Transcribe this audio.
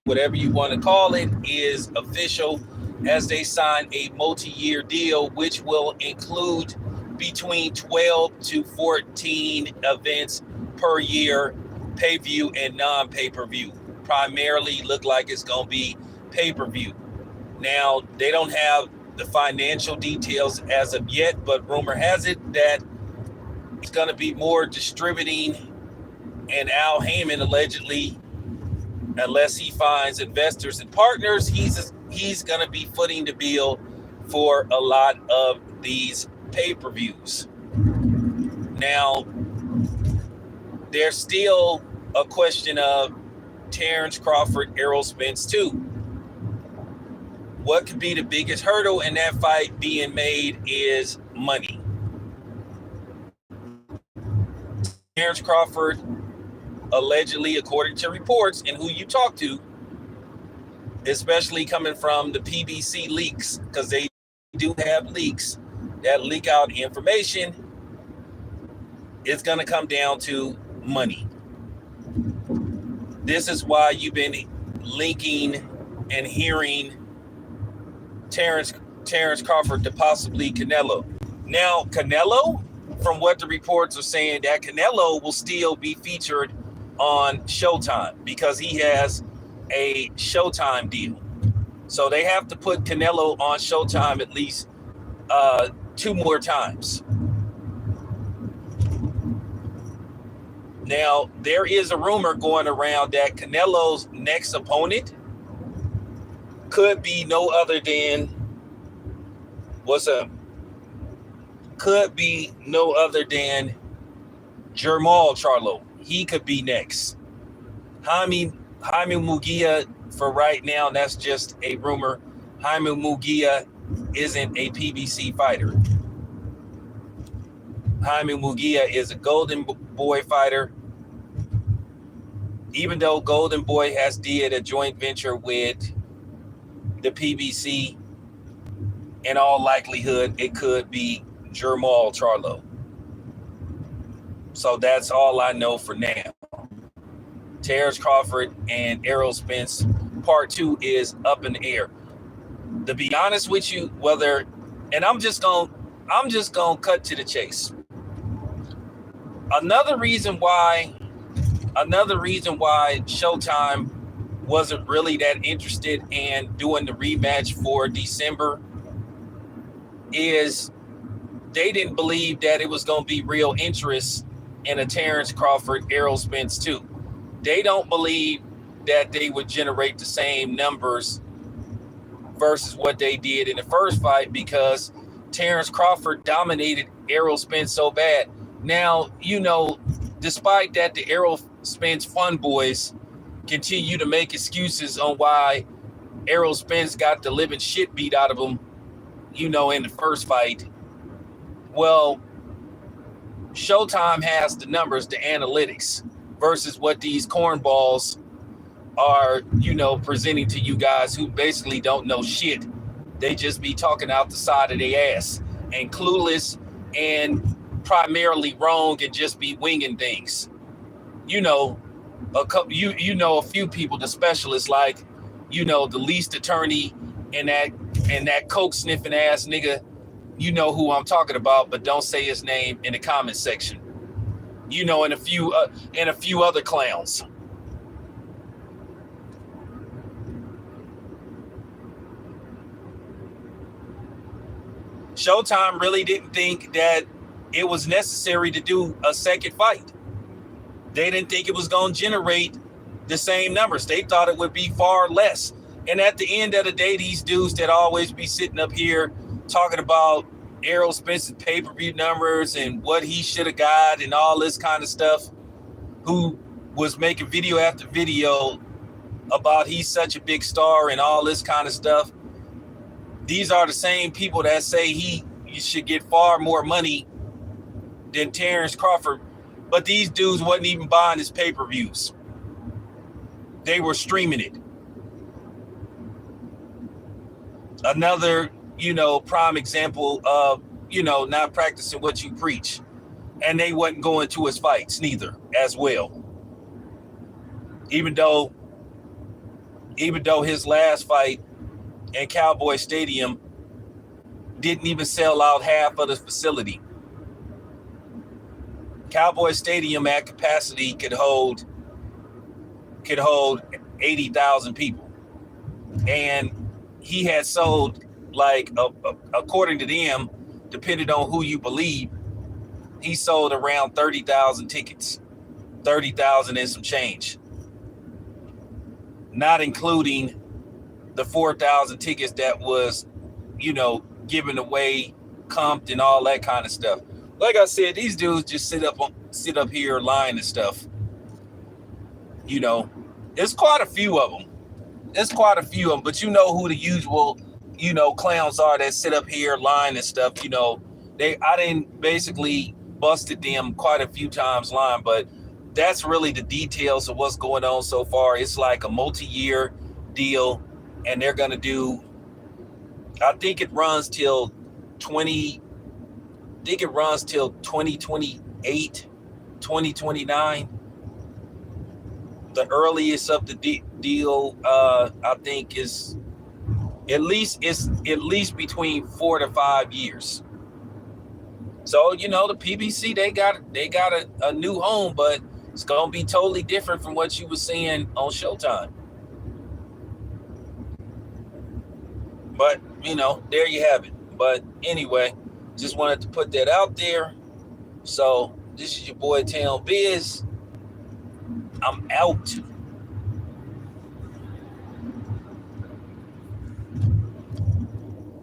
whatever you want to call it, is official as they sign a multi-year deal, which will include between 12 to 14 events per year, pay-per-view and non-pay-per-view. Primarily look like it's going to be pay-per-view. Now, they don't have the financial details as of yet, but rumor has it that it's going to be more distributing, and Al Heyman allegedly, unless he finds investors and partners, he's going to be footing the bill for a lot of these pay-per-views. Now, there's still a question of Terrence Crawford, Errol Spence too. What could be the biggest hurdle in that fight being made is money. Terrence Crawford, allegedly, according to reports and who you talk to, especially coming from the PBC leaks, because they do have leaks that leak out information, it's going to come down to money. This is why you've been linking and hearing Terrence Crawford to possibly Canelo. Now, Canelo, from what the reports are saying, that Canelo will still be featured on Showtime because he has a Showtime deal. So they have to put Canelo on Showtime at least 2 more times. Now, there is a rumor going around that Canelo's next opponent could be no other than Jermall Charlo. He could be next. Jaime Munguia, for right now, that's just a rumor. Jaime Munguia isn't a PBC fighter. Jaime Munguia is a Golden Boy fighter. Even though Golden Boy has did a joint venture with the PBC, in all likelihood, it could be Jermall Charlo. So that's all I know for now. Terrence Crawford and Errol Spence part 2 is up in the air. To be honest with you, I'm just gonna cut to the chase. Another reason why Showtime wasn't really that interested in doing the rematch for December is they didn't believe that it was going to be real interest in a Terrence Crawford, Errol Spence too. They don't believe that they would generate the same numbers versus what they did in the first fight because Terrence Crawford dominated Errol Spence so bad. Now, despite that, the Errol Spence fun boys continue to make excuses on why Errol Spence got the living shit beat out of him, in the first fight. Well, Showtime has the numbers, the analytics, versus what these cornballs are, presenting to you guys who basically don't know shit. They just be talking out the side of their ass and clueless and primarily wrong and just be winging things. A few people, the specialists, like, the least attorney and that coke sniffing ass nigga, who I'm talking about, but don't say his name in the comment section. And a few other clowns. Showtime really didn't think that it was necessary to do a second fight. They didn't think it was going to generate the same numbers. They thought it would be far less. And at the end of the day, these dudes that always be sitting up here talking about Errol Spence's pay-per-view numbers and what he should have got and all this kind of stuff, who was making video after video about he's such a big star and all this kind of stuff. These are the same people that say he should get far more money than Terrence Crawford. But these dudes wasn't even buying his pay-per-views. They were streaming it. Another, prime example of, not practicing what you preach. And they wasn't going to his fights neither as well. Even though even though his last fight in Cowboy Stadium didn't even sell out half of the facility. Cowboy Stadium at capacity could hold 80,000 people, and he had sold, like, according to them, depending on who you believe, he sold around 30,000 tickets, 30,000 and some change, not including the 4,000 tickets that was, given away, comped, and all that kind of stuff. Like I said, these dudes just sit up here lying and stuff. It's quite a few of them. But you know who the usual, clowns are that sit up here lying and stuff. I didn't basically busted them quite a few times lying, but that's really the details of what's going on so far. It's like a multi-year deal, and they're going to do, I think it runs till 2028, 2029. The earliest of the deal, I think, is at least between 4 to 5 years. So, the PBC, they got a new home, but it's gonna be totally different from what you were seeing on Showtime. But there you have it. But anyway, just wanted to put that out there. So this is your boy Town Biz. I'm out.